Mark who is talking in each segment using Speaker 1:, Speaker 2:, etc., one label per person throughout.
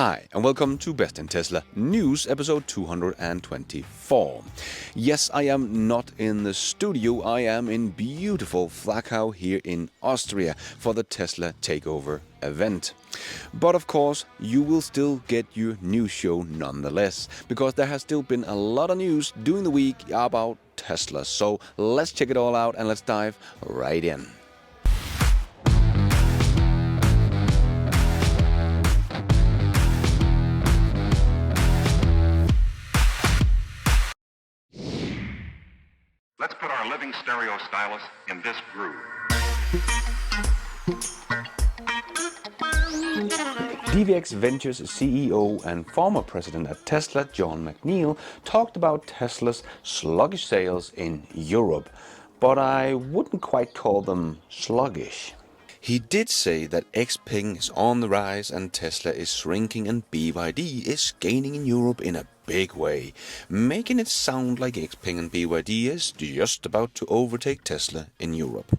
Speaker 1: Hi, and welcome to Best in Tesla News, episode 224. Yes, I am not in the studio, I am in beautiful Flachau here in Austria for the Tesla Takeover event. But of course, you will still get your news show nonetheless, because there has still been a lot of news during the week about Tesla. So let's check it all out and let's dive right in.
Speaker 2: Let's put our living stereo stylus in this groove.
Speaker 1: DVX Ventures CEO and former president at Tesla, John McNeil, talked about Tesla's sluggish sales in Europe, but I wouldn't quite call them sluggish. He did say that Xpeng is on the rise and Tesla is shrinking and BYD is gaining in Europe in a big way, making it sound like Xpeng and BYD is just about to overtake Tesla in Europe.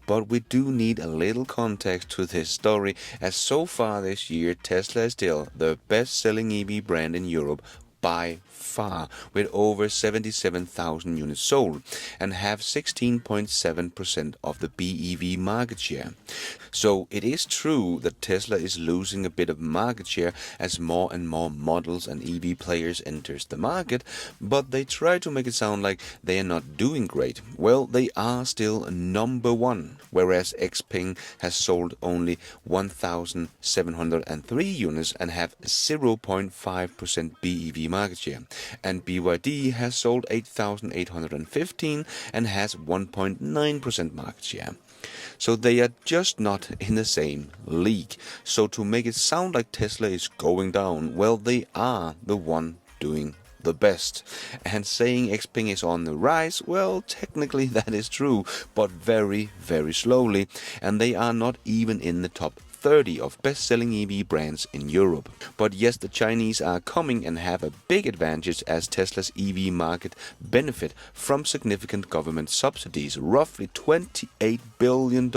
Speaker 1: But we do need a little context to this story, as so far this year Tesla is still the best-selling EV brand in Europe by far, with over 77,000 units sold, and have 16.7% of the BEV market share. So it is true that Tesla is losing a bit of market share as more and more models and EV players enters the market, but they try to make it sound like they are not doing great. Well, they are still number one, whereas Xpeng has sold only 1,703 units and have 0.5% BEV market share, and BYD has sold 8,815 and has 1.9% market share. So they are just not in the same league. So to make it sound like Tesla is going down, well, they are the one doing the best. And saying Xpeng is on the rise, well, technically that is true, but very, very slowly, and they are not even in the top 30 of best-selling EV brands in Europe. But yes, the Chinese are coming and have a big advantage, as Tesla's EV market benefit from significant government subsidies, roughly $28 billion.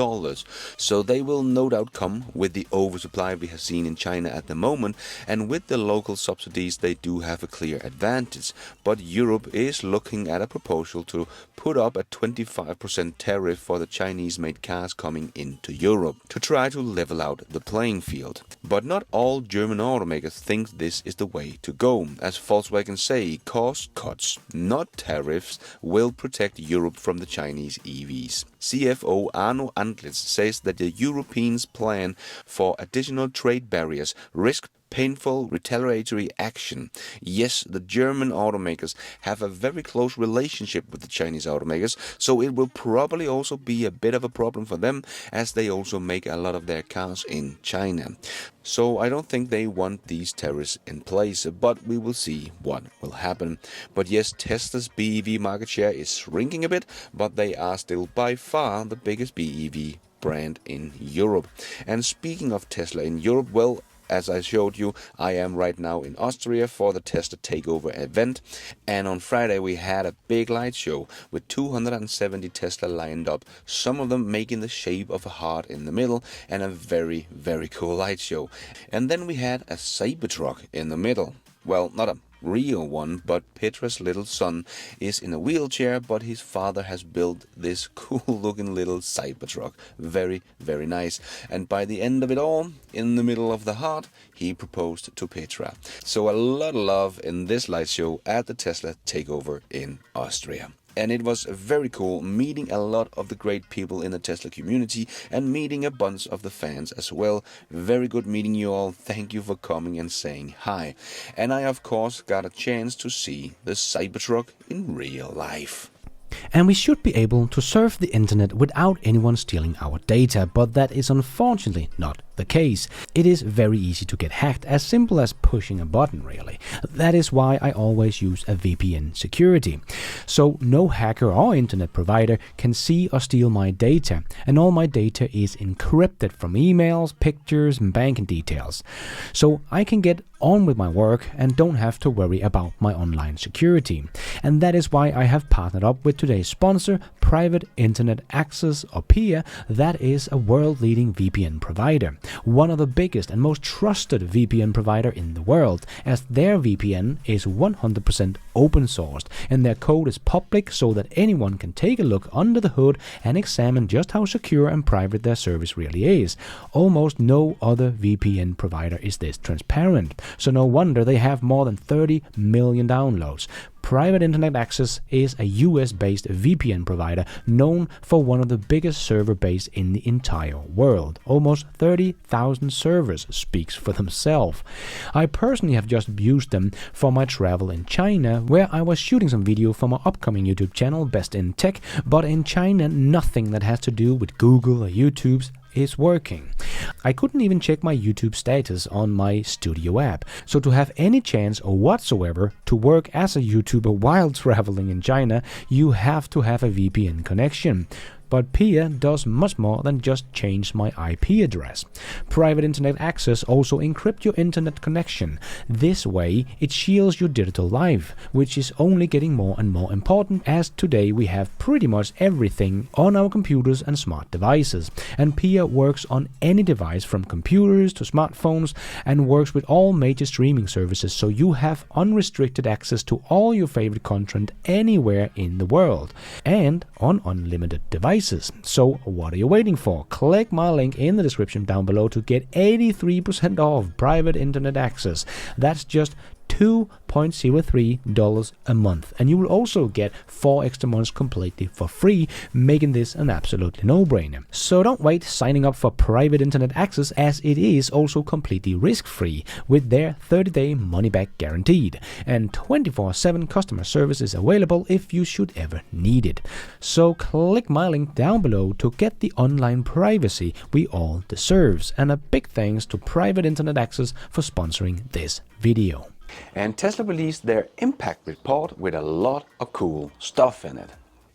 Speaker 1: So they will no doubt come with the oversupply we have seen in China at the moment, and with the local subsidies they do have a clear advantage. But Europe is looking at a proposal to put up a 25% tariff for the Chinese-made cars coming into Europe to try to level out the playing field. But not all German automakers think this is the way to go. As Volkswagen say, cost cuts, not tariffs, will protect Europe from the Chinese EVs. CFO Arno Antlitz says that the Europeans' plan for additional trade barriers risk painful retaliatory action. Yes, the German automakers have a very close relationship with the Chinese automakers, so it will probably also be a bit of a problem for them, as they also make a lot of their cars in China. So I don't think they want these tariffs in place, but we will see what will happen. But yes, Tesla's BEV market share is shrinking a bit, but they are still by far the biggest BEV brand in Europe. And speaking of Tesla in Europe, well, as I showed you, I am right now in Austria for the Tesla Takeover event, and on Friday we had a big light show with 270 Tesla lined up, some of them making the shape of a heart in the middle, and a very, very cool light show. And then we had a Cybertruck in the middle. Well, not a real one, but Petra's little son is in a wheelchair, but his father has built this cool looking little Cybertruck. Very, very nice. And by the end of it all, in the middle of the heart, he proposed to Petra. So a lot of love in this light show at the Tesla Takeover in Austria. And it was very cool meeting a lot of the great people in the Tesla community and meeting a bunch of the fans as well. Very good meeting you all. Thank you for coming and saying hi. And I, of course, got a chance to see the Cybertruck in real life.
Speaker 3: And we should be able to surf the internet without anyone stealing our data, but that is unfortunately not the case. It is very easy to get hacked, as simple as pushing a button really. That is why I always use a VPN security. So no hacker or internet provider can see or steal my data, and all my data is encrypted from emails, pictures and banking details. So I can get on with my work and don't have to worry about my online security. And that is why I have partnered up with today's sponsor, Private Internet Access, or PIA, that is a world-leading VPN provider, one of the biggest and most trusted VPN provider in the world, as their VPN is 100% open sourced and their code is public so that anyone can take a look under the hood and examine just how secure and private their service really is. Almost no other VPN provider is this transparent, so no wonder they have more than 30 million downloads. Private Internet Access is a US-based VPN provider known for one of the biggest server base in the entire world. Almost 30,000 servers speaks for themselves. I personally have just used them for my travel in China, where I was shooting some video for my upcoming YouTube channel, Best in Tech, but in China nothing that has to do with Google or YouTube's is working. I couldn't even check my YouTube status on my Studio app, so to have any chance whatsoever to work as a YouTuber while traveling in China, you have to have a VPN connection. But PIA does much more than just change my IP address. Private Internet Access also encrypts your internet connection. This way, it shields your digital life, which is only getting more and more important, as today we have pretty much everything on our computers and smart devices. And PIA works on any device from computers to smartphones and works with all major streaming services, so you have unrestricted access to all your favorite content anywhere in the world and on unlimited devices. So what are you waiting for? Click my link in the description down below to get 83% off Private Internet Access. That's just $2.03 a month, and you will also get 4 extra months completely for free, making this an absolutely no-brainer. So don't wait signing up for Private Internet Access, as it is also completely risk-free with their 30-day money-back guaranteed, and 24/7 customer service is available if you should ever need it. So click my link down below to get the online privacy we all deserve, and a big thanks to Private Internet Access for sponsoring this video.
Speaker 1: And Tesla released their impact report with a lot of cool stuff in it.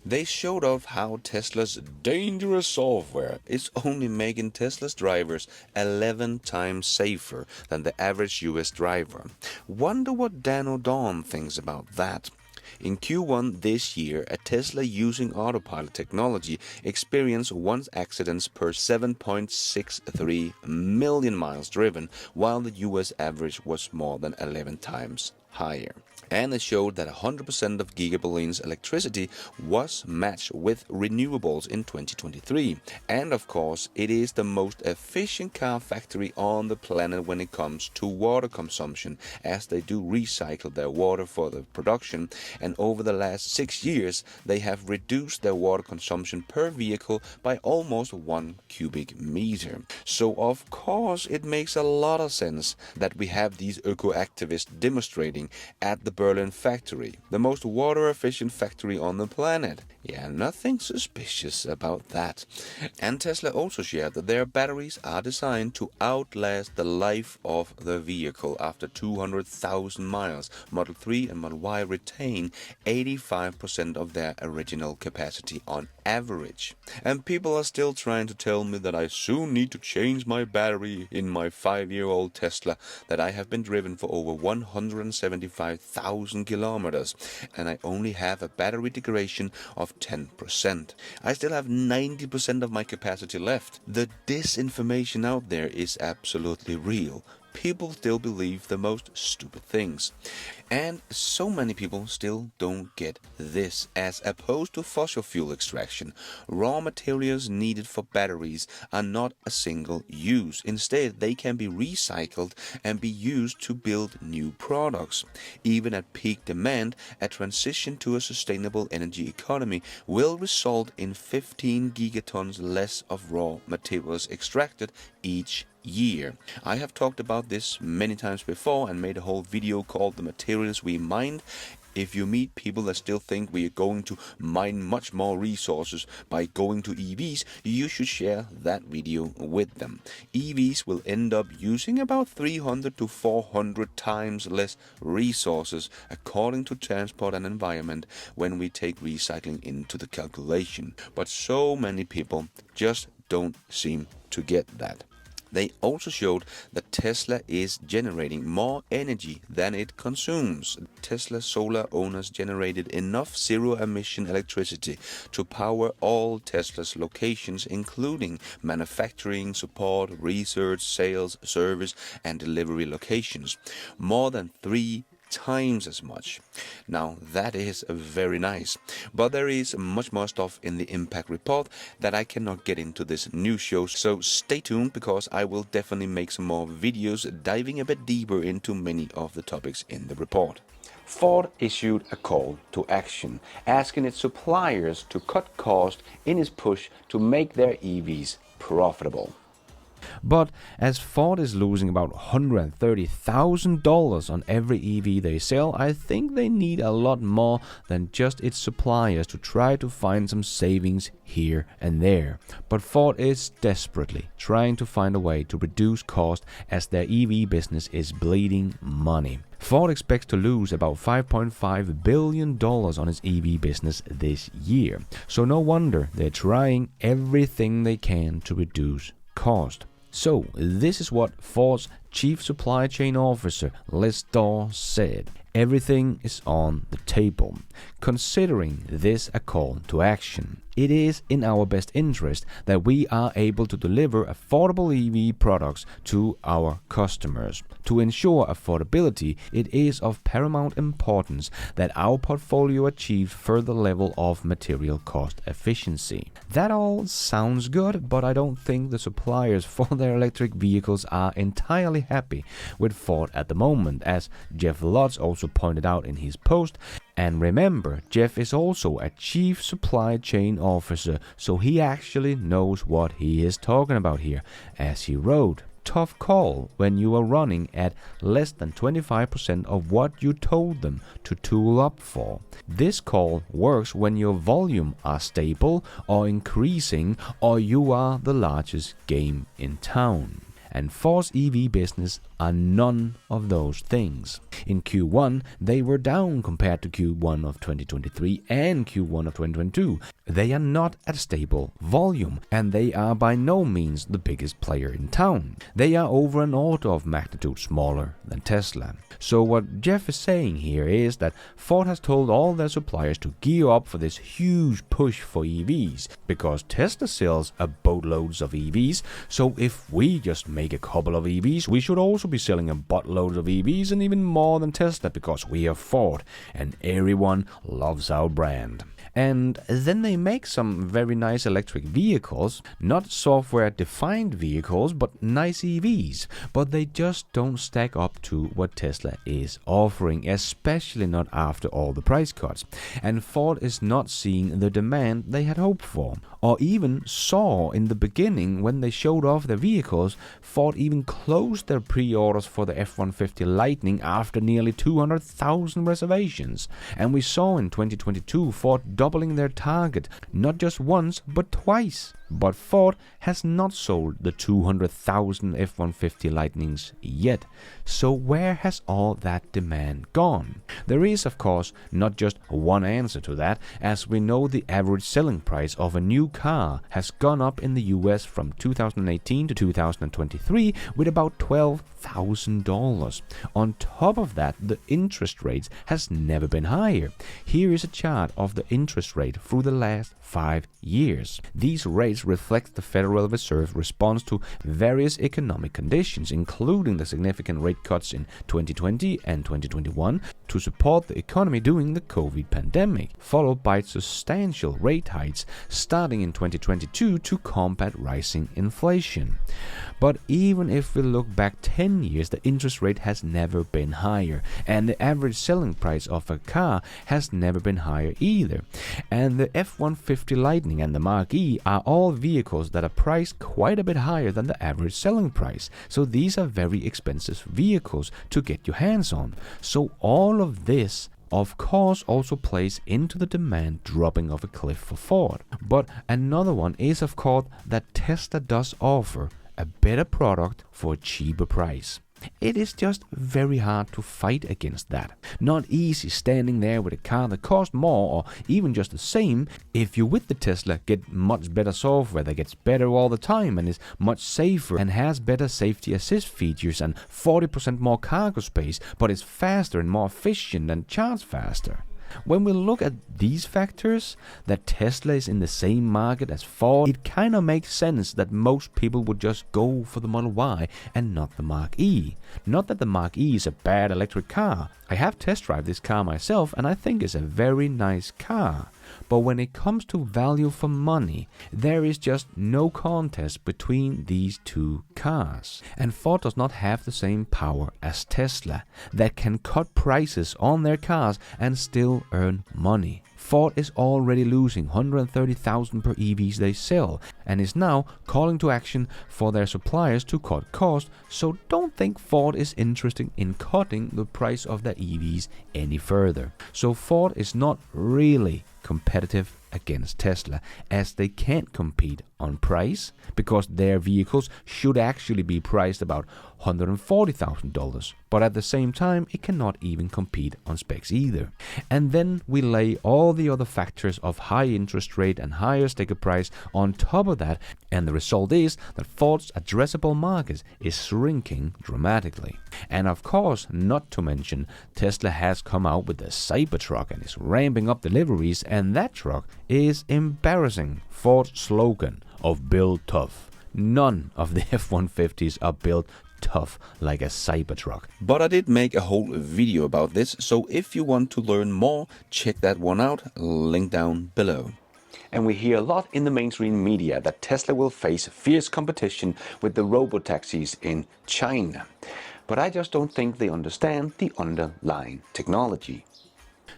Speaker 1: They showed off how Tesla's dangerous software is only making Tesla's drivers 11 times safer than the average US driver. Wonder what Dan O'Dawn thinks about that. In Q1 this year, a Tesla using autopilot technology experienced 1 accidents per 7.63 million miles driven, while the US average was more than 11 times higher. And it showed that 100% of Giga Berlin's electricity was matched with renewables in 2023. And of course, it is the most efficient car factory on the planet when it comes to water consumption, as they do recycle their water for the production. And over the last 6 years, they have reduced their water consumption per vehicle by almost 1 cubic meter. So of course, it makes a lot of sense that we have these eco-activists demonstrating at the Berlin factory, the most water-efficient factory on the planet. Yeah, nothing suspicious about that. And Tesla also shared that their batteries are designed to outlast the life of the vehicle after 200,000 miles. Model 3 and Model Y retain 85% of their original capacity on average. And people are still trying to tell me that I soon need to change my battery in my 5-year-old Tesla that I have been driven for over 175,000 kilometers, and I only have a battery degradation of 10%. I still have 90% of my capacity left. The disinformation out there is absolutely real. People still believe the most stupid things. And so many people still don't get this. As opposed to fossil fuel extraction, raw materials needed for batteries are not a single use. Instead, they can be recycled and be used to build new products. Even at peak demand, a transition to a sustainable energy economy will result in 15 gigatons less of raw materials extracted each year. I have talked about this many times before and made a whole video called The Materials We Mined. If you meet people that still think we are going to mine much more resources by going to EVs, you should share that video with them. EVs will end up using about 300 to 400 times less resources according to Transport and Environment when we take recycling into the calculation. But so many people just don't seem to get that. They also showed that Tesla is generating more energy than it consumes. Tesla solar owners generated enough zero-emission electricity to power all Tesla's locations, including manufacturing, support, research, sales, service, and delivery locations. More than 3 times as much. Now that is very nice, but there is much more stuff in the impact report that I cannot get into this new show, so stay tuned because I will definitely make some more videos diving a bit deeper into many of the topics in the report. Ford issued a call to action, asking its suppliers to cut costs in its push to make their EVs profitable. But as Ford is losing about $130,000 on every EV they sell, I think they need a lot more than just its suppliers to try to find some savings here and there. But Ford is desperately trying to find a way to reduce cost as their EV business is bleeding money. Ford expects to lose about $5.5 billion on its EV business this year, so no wonder they're trying everything they can to reduce cost. So, this is what Ford's Chief Supply Chain Officer, Liz Daw, said. Everything is on the table. Considering this a call to action, it is in our best interest that we are able to deliver affordable EV products to our customers. To ensure affordability, it is of paramount importance that our portfolio achieves further level of material cost efficiency. That all sounds good, but I don't think the suppliers for their electric vehicles are entirely happy with Ford at the moment, as Jeff Lutz also pointed out in his post. And remember, Jeff is also a Chief Supply Chain Officer, so he actually knows what he is talking about here. As he wrote, tough call when you are running at less than 25% of what you told them to tool up for. This call works when your volume are stable or increasing, or you are the largest game in town. And Ford's EV business are none of those things. In Q1, they were down compared to Q1 of 2023 and Q1 of 2022. They are not at stable volume, and they are by no means the biggest player in town. They are over an order of magnitude smaller than Tesla. So what Jeff is saying here is that Ford has told all their suppliers to gear up for this huge push for EVs, because Tesla sells a boatloads of EVs, so if we just make a couple of EVs, we should also be selling a buttload of EVs, and even more than Tesla, because we are Ford and everyone loves our brand. And then they make some very nice electric vehicles, not software-defined vehicles, but nice EVs. But they just don't stack up to what Tesla is offering, especially not after all the price cuts. And Ford is not seeing the demand they had hoped for, or even saw in the beginning when they showed off their vehicles. Ford even closed their pre-orders for the F-150 Lightning after nearly 200,000 reservations. And we saw in 2022 Ford doubling their target, not just once, but twice. But Ford has not sold the 200,000 F-150 Lightnings yet. So where has all that demand gone? There is, of course, not just one answer to that, as we know the average selling price of a new car has gone up in the US from 2018 to 2023 with about $12,000. On top of that, the interest rates has never been higher. Here is a chart of the interest rate through the last 5 years. These rates reflect the Federal Reserve's response to various economic conditions, including the significant rate cuts in 2020 and 2021 to support the economy during the COVID pandemic, followed by substantial rate hikes starting in 2022 to combat rising inflation. But even if we look back 10 years, the interest rate has never been higher, and the average selling price of a car has never been higher either. And the F-150 Lightning and the Mark-E are all vehicles that are priced quite a bit higher than the average selling price. So these are very expensive vehicles to get your hands on. So all of this, of course, also plays into the demand dropping off a cliff for Ford. But another one is, of course, that Tesla does offer a better product for a cheaper price.
Speaker 3: It is just very hard to fight against that. Not easy standing there with a car that costs more or even just the same if you with the Tesla get much better software that gets better all the time and is much safer and has better safety assist features and 40% more cargo space, but is faster and more efficient and charge faster. When we look at these factors, that Tesla is in the same market as Ford, it kind of makes sense that most people would just go for the Model Y and not the Mark E. Not that the Mark E is a bad electric car. I have test driven this car myself and I think it's a very nice car. But when it comes to value for money, there is just no contest between these two cars. And Ford does not have the same power as Tesla that can cut prices on their cars and still earn money. Ford is already losing $130,000 per EVs they sell and is now calling to action for their suppliers to cut costs, so don't think Ford is interested in cutting the price of their EVs any further. So Ford is not really competitive against Tesla, as they can't compete on price because their vehicles should actually be priced about $140,000, but at the same time it cannot even compete on specs either. And then we lay all the other factors of high interest rate and higher sticker price on top of that, and the result is that Ford's addressable market is shrinking dramatically. And of course, not to mention, Tesla has come out with the Cybertruck and is ramping up deliveries, and that truck is embarrassing Ford's slogan of build tough. None of the F-150s are built tough like a Cybertruck.
Speaker 1: But I did make a whole video about this, so if you want to learn more, check that one out, link down below. And we hear a lot in the mainstream media that Tesla will face fierce competition with the Robotaxis in China. But I just don't think they understand the underlying technology.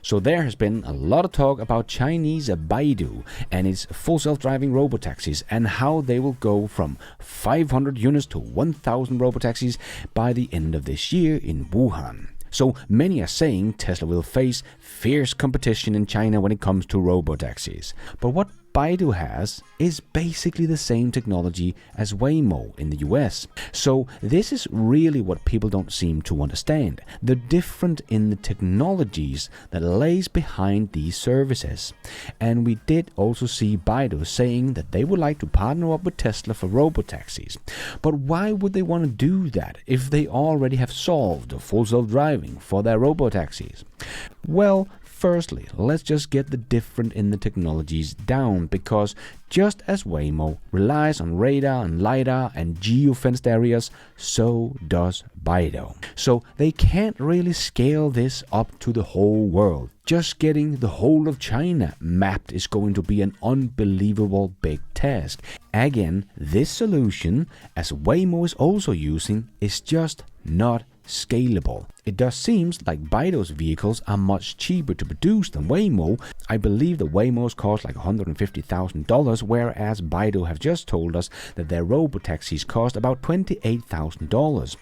Speaker 3: So there has been a lot of talk about Chinese Baidu and its full self-driving robotaxis and how they will go from 500 units to 1,000 robotaxis by the end of this year in Wuhan. So many are saying Tesla will face fierce competition in China when it comes to robotaxis. But what Baidu has is basically the same technology as Waymo in the US. So this is really what people don't seem to understand. The difference in the technologies that lays behind these services. And we did also see Baidu saying that they would like to partner up with Tesla for robotaxis. But why would they want to do that if they already have solved full self-driving for their robotaxis? Well, firstly, let's just get the difference in the technologies down, because just as Waymo relies on radar and LiDAR and geo-fenced areas, so does Baidu. So they can't really scale this up to the whole world. Just getting the whole of China mapped is going to be an unbelievable big task. Again, this solution, as Waymo is also using, is just not scalable. It does seems like Baidu's vehicles are much cheaper to produce than Waymo. I believe the Waymos cost like $150,000, whereas Baidu have just told us that their robotaxis cost about $28,000.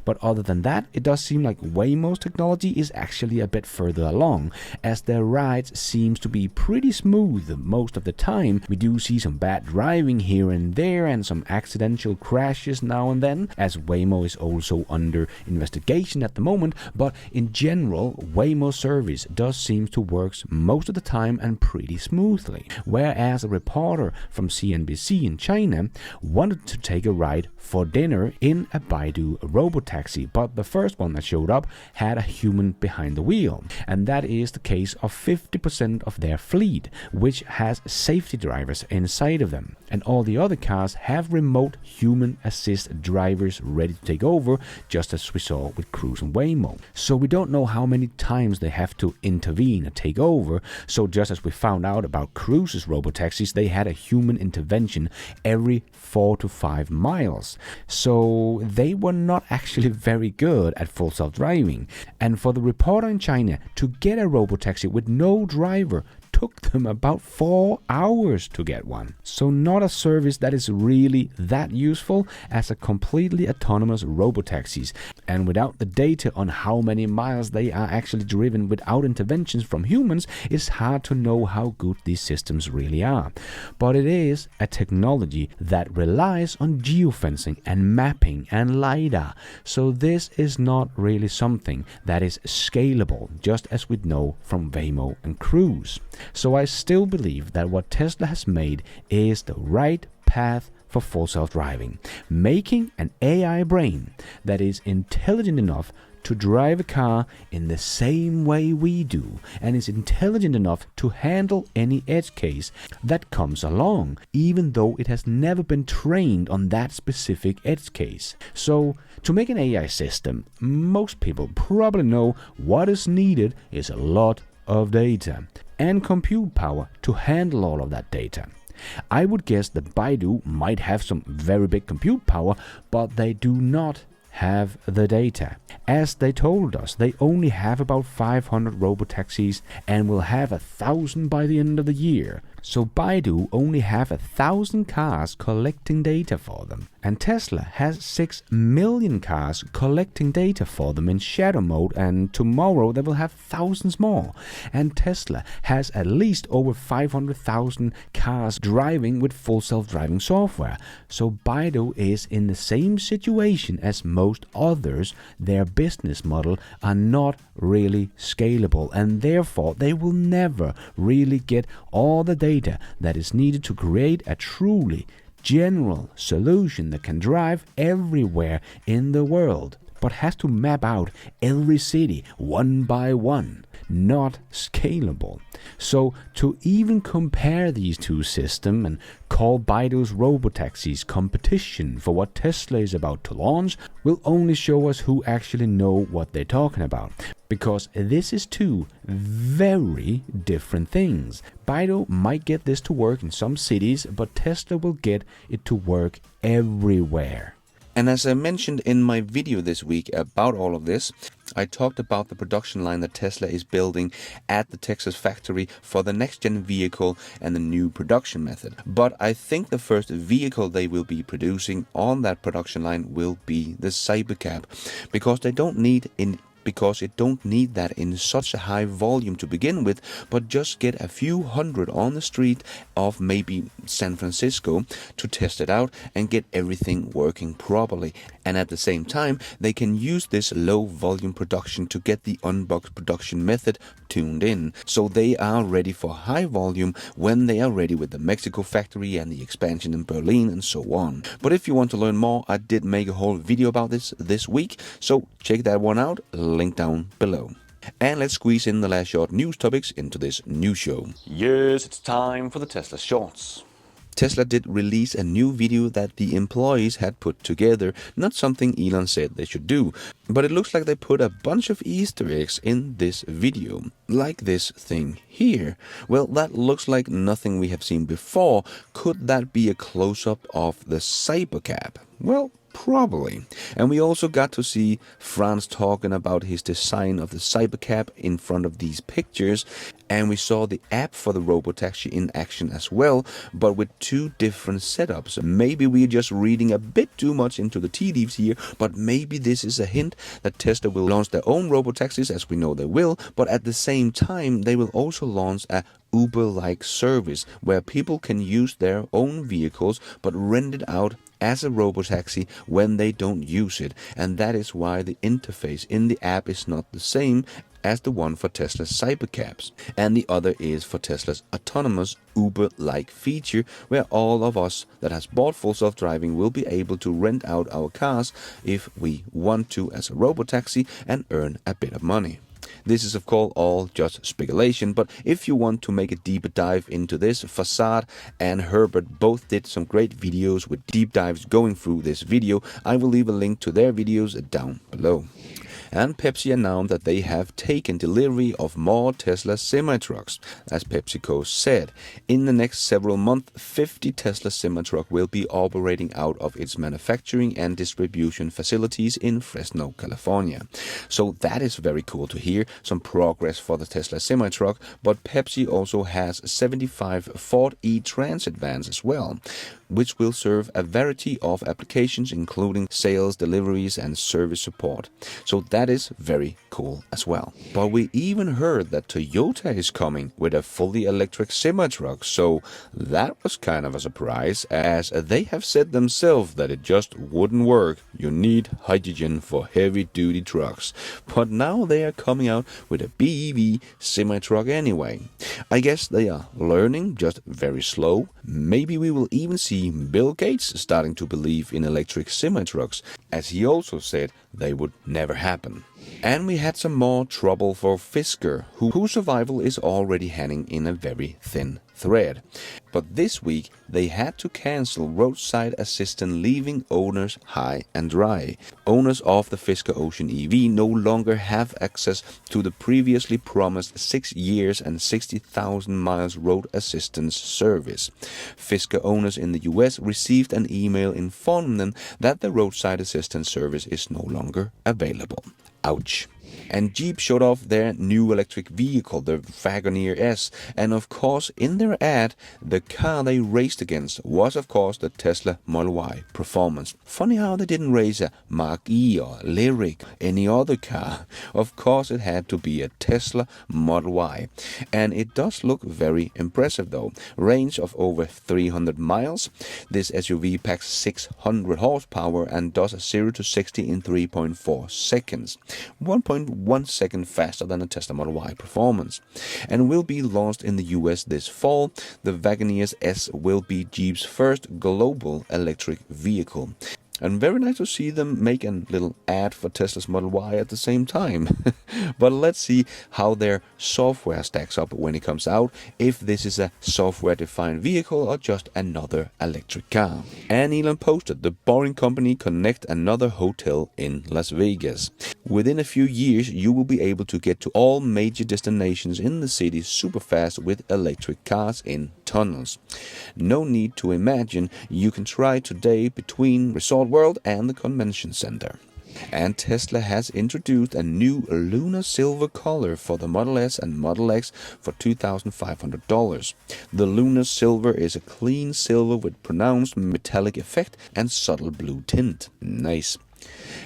Speaker 3: But other than that, it does seem like Waymo's technology is actually a bit further along, as their rides seems to be pretty smooth most of the time. We do see some bad driving here and there and some accidental crashes now and then, as Waymo is also under investigation at the moment, but in general, Waymo service does seem to work most of the time and pretty smoothly. Whereas a reporter from CNBC in China wanted to take a ride for dinner in a Baidu robotaxi, but the first one that showed up had a human behind the wheel, and that is the case of 50% of their fleet, which has safety drivers inside of them, and all the other cars have remote human assist drivers ready to take over, just as we saw with Cruise and Waymo. So we don't know how many times they have to intervene and take over, so just as we found out about Cruise's robotaxis, they had a human intervention every 4 to 5 miles. So they were not actually very good at full self-driving. And for the reporter in China to get a robotaxi with no driver took them about 4 hours to get one. So not a service that is really that useful as a completely autonomous robotaxis, and without the data on how many miles they are actually driven without interventions from humans, it's hard to know how good these systems really are. But it is a technology that relies on geofencing and mapping and LiDAR, so this is not really something that is scalable, just as we know from Waymo and Cruise. So I still believe that what Tesla has made is the right path for full self-driving, making an AI brain that is intelligent enough to drive a car in the same way we do, and is intelligent enough to handle any edge case that comes along, even though it has never been trained on that specific edge case. So, to make an AI system, most people probably know what is needed is a lot of data and compute power to handle all of that data. I would guess that Baidu might have some very big compute power, but they do not have the data. As they told us, they only have about 500 robotaxis and will have 1,000 by the end of the year. So Baidu only have 1,000 cars collecting data for them. And Tesla has 6 million cars collecting data for them in shadow mode, and tomorrow they will have thousands more. And Tesla has at least over 500,000 cars driving with full self-driving software. So Baidu is in the same situation as most others. Their business model are not really scalable, and therefore they will never really get all the data that is needed to create a truly general solution that can drive everywhere in the world, but has to map out every city one by one. Not scalable. So to even compare these two systems and call Baidu's robotaxis competition for what Tesla is about to launch will only show us who actually know what they're talking about. Because this is two very different things. Baidu might get this to work in some cities, but Tesla will get it to work everywhere.
Speaker 1: And as I mentioned in my video this week about all of this, I talked about the production line that Tesla is building at the Texas factory for the next-gen vehicle and the new production method. But I think the first vehicle they will be producing on that production line will be the Cybercab, because it don't need that in such a high volume to begin with, but just get a few hundred on the street of maybe San Francisco to test it out and get everything working properly. And at the same time, they can use this low volume production to get the unbox production method tuned in, so they are ready for high volume when they are ready with the Mexico factory and the expansion in Berlin and so on. But if you want to learn more, I did make a whole video about this week, so check that one out, link down below. And let's squeeze in the last short news topics into this new show. Yes, it's time for the Tesla Shorts. Tesla did release a new video that the employees had put together, not something Elon said they should do, but it looks like they put a bunch of Easter eggs in this video, like this thing here. Well, that looks like nothing we have seen before. Could that be a close-up of the Cybercab? Well, probably. And we also got to see Franz talking about his design of the Cybercab in front of these pictures, and we saw the app for the Robotaxi in action as well, but with two different setups. Maybe we're just reading a bit too much into the tea leaves here, but maybe this is a hint that Tesla will launch their own Robotaxis, as we know they will, but at the same time they will also launch a Uber-like service where people can use their own vehicles but rent it out as a robotaxi when they don't use it, and that is why the interface in the app is not the same as the one for Tesla's Cybercabs, and the other is for Tesla's autonomous Uber-like feature, where all of us that has bought full self-driving will be able to rent out our cars if we want to as a robotaxi and earn a bit of money. This is of course all just speculation, but if you want to make a deeper dive into this, Facade and Herbert both did some great videos with deep dives going through this video. I will leave a link to their videos down below. And Pepsi announced that they have taken delivery of more Tesla semi-trucks. As PepsiCo said, in the next several months, 50 Tesla semi-truck will be operating out of its manufacturing and distribution facilities in Fresno, California. So that is very cool to hear, some progress for the Tesla semi-truck, but Pepsi also has 75 Ford E-Transit vans as well, which will serve a variety of applications including sales, deliveries and service support. So that is very cool as well. But we even heard that Toyota is coming with a fully electric semi-truck, so that was kind of a surprise, as they have said themselves that it just wouldn't work. You need hydrogen for heavy-duty trucks. But now they are coming out with a BEV semi-truck anyway. I guess they are learning, just very slow. Maybe we will even see Bill Gates starting to believe in electric semi-trucks, as he also said they would never happen. And we had some more trouble for Fisker, whose survival is already hanging in a very thin thread. But this week they had to cancel roadside assistant, leaving owners high and dry. Owners of the Fisker Ocean EV no longer have access to the previously promised 6 years and 60,000 miles road assistance service. Fisker owners in the US received an email informing them that the roadside assistance service is no longer available. Ouch. And Jeep showed off their new electric vehicle, the Wagoneer S, and of course in their ad, the car they raced against was of course the Tesla Model Y Performance. Funny how they didn't race a Mark E or Lyric, any other car. Of course it had to be a Tesla Model Y. And it does look very impressive though. Range of over 300 miles. This SUV packs 600 horsepower and does 0 to 60 in 3.4 seconds. 1.1 second faster than a Tesla Model Y Performance, and will be launched in the US this fall. The Wagoneer S will be Jeep's first global electric vehicle. And very nice to see them make a little ad for Tesla's Model Y at the same time. But let's see how their software stacks up when it comes out, if this is a software-defined vehicle or just another electric car. And Elon posted, the Boring Company connect another hotel in Las Vegas. Within a few years, you will be able to get to all major destinations in the city super fast with electric cars in tunnels. No need to imagine, you can try today between Resort World and the Convention Center. And Tesla has introduced a new lunar silver color for the Model S and Model X for $2,500. The lunar silver is a clean silver with pronounced metallic effect and subtle blue tint. Nice.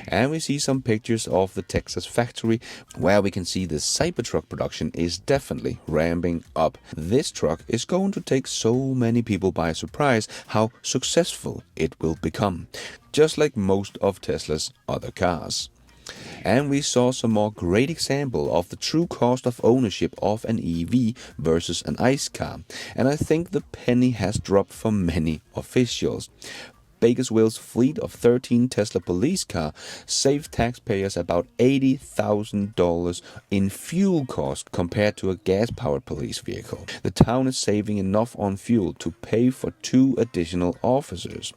Speaker 1: And we see some pictures of the Texas factory, where we can see the Cybertruck production is definitely ramping up. This truck is going to take so many people by surprise how successful it will become, just like most of Tesla's other cars. And we saw some more great example of the true cost of ownership of an EV versus an ICE car, and I think the penny has dropped for many officials. Bakersfield's fleet of 13 Tesla police cars saved taxpayers about $80,000 in fuel costs compared to a gas-powered police vehicle. The town is saving enough on fuel to pay for 2 additional officers.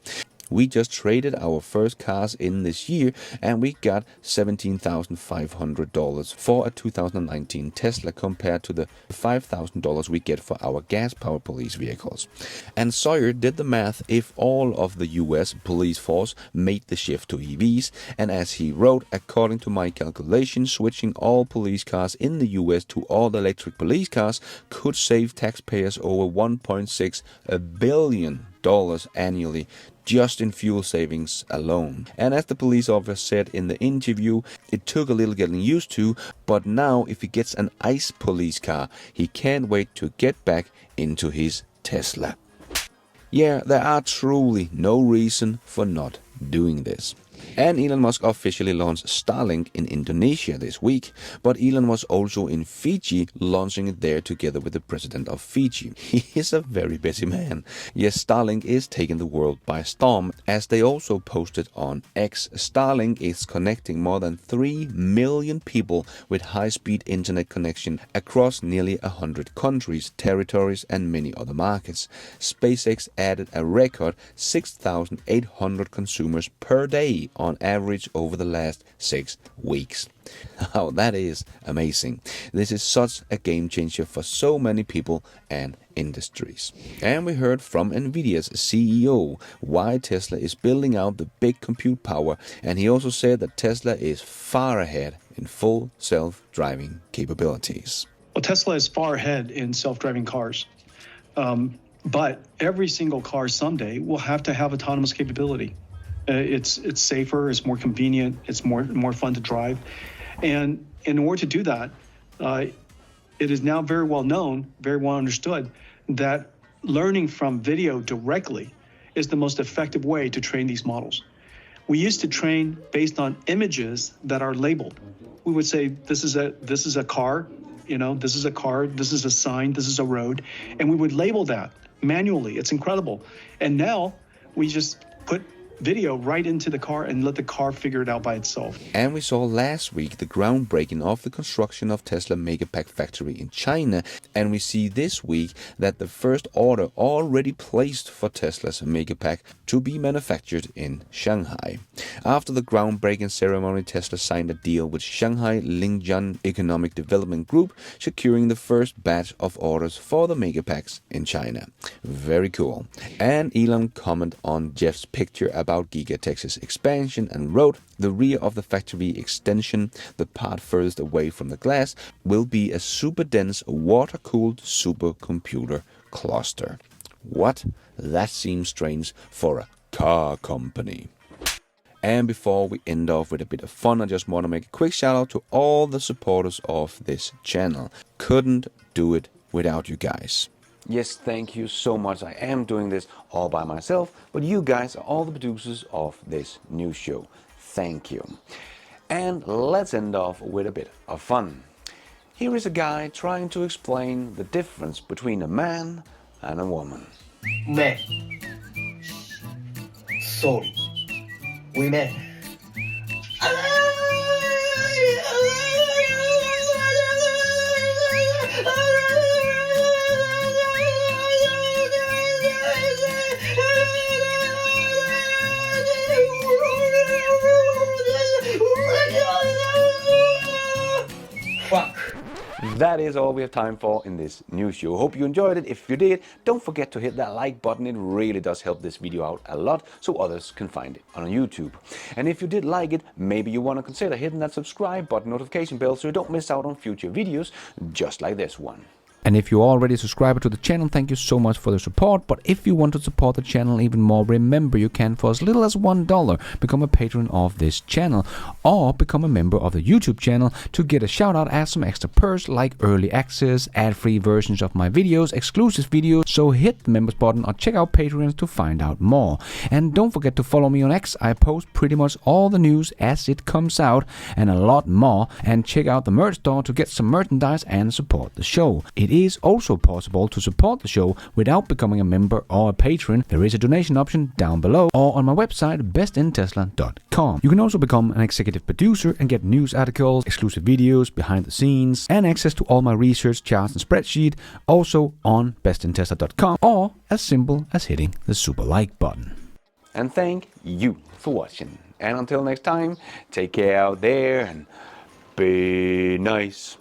Speaker 1: We just traded our first cars in this year and we got $17,500 for a 2019 Tesla compared to the $5,000 we get for our gas-powered police vehicles. And Sawyer did the math if all of the US police force made the shift to EVs, and as he wrote, according to my calculations, switching all police cars in the US to all electric police cars could save taxpayers over $1.6 billion annually just in fuel savings alone. And as the police officer said in the interview, it took a little getting used to, but now if he gets an ICE police car, he can't wait to get back into his Tesla. Yeah, there are truly no reason for not doing this. And Elon Musk officially launched Starlink in Indonesia this week, but Elon was also in Fiji, launching it there together with the president of Fiji. He is a very busy man. Yes, Starlink is taking the world by storm, as they also posted on X. Starlink is connecting more than 3 million people with high-speed internet connection across nearly 100 countries, territories, and many other markets. SpaceX added a record 6,800 consumers per day day on average over the last 6 weeks. Now that is amazing. This is such a game changer for so many people and industries. And we heard from Nvidia's CEO why Tesla is building out the big compute power, and he also said that Tesla is far ahead in full self-driving capabilities.
Speaker 4: Well, Tesla is far ahead in self-driving cars. But every single car someday will have to have autonomous capability. It's safer, it's more convenient, it's more fun to drive. And in order to do that, it is now very well known, very well understood, that learning from video directly is the most effective way to train these models. We used to train based on images that are labeled. We would say, this is a car, this is a car, this is a sign, this is a road, and we would label that manually. It's incredible. And now we just put video right into the car and let the car figure it out by itself.
Speaker 1: And we saw last week the groundbreaking of the construction of Tesla Megapack factory in China, and we see this week that the first order already placed for Tesla's Megapack to be manufactured in Shanghai. After the groundbreaking ceremony, Tesla signed a deal with Shanghai Lingjian Economic Development Group, securing the first batch of orders for the Megapacks in China. Very cool. And Elon commented on Jeff's picture about Gigatex's expansion and wrote, "The rear of the factory extension, the part furthest away from the glass, will be a super dense water-cooled supercomputer cluster." What? That seems strange for a car company. And before we end off with a bit of fun, I just want to make a quick shout out to all the supporters of this channel. Couldn't do it without you guys. Yes, thank you so much. I am doing this all by myself, but you guys are all the producers of this new show. Thank you. And let's end off with a bit of fun. Here is a guy trying to explain the difference between a man and a woman.
Speaker 5: Men. Sorry. Women. Fuck.
Speaker 1: That is all we have time for in this new show. Hope you enjoyed it. If you did, don't forget to hit that like button. It really does help this video out a lot so others can find it on YouTube. And if you did like it, maybe you want to consider hitting that subscribe button, notification bell, so you don't miss out on future videos just like this one. And if you're already a subscriber to the channel, thank you so much for the support. But if you want to support the channel even more, remember you can, for as little as $1, become a patron of this channel, or become a member of the YouTube channel to get a shout out as some extra perks like early access, ad-free versions of my videos, exclusive videos. So hit the members button or check out Patreon to find out more. And don't forget to follow me on X. I post pretty much all the news as it comes out and a lot more. And check out the merch store to get some merchandise and support the show. It is also possible to support the show without becoming a member or a patron. There is a donation option down below or on my website bestintesla.com. You can also become an executive producer and get news articles, exclusive videos, behind the scenes, and access to all my research charts and spreadsheet also on bestintesla.com, or as simple as hitting the super like button. And thank you for watching. And until next time, take care out there and be nice.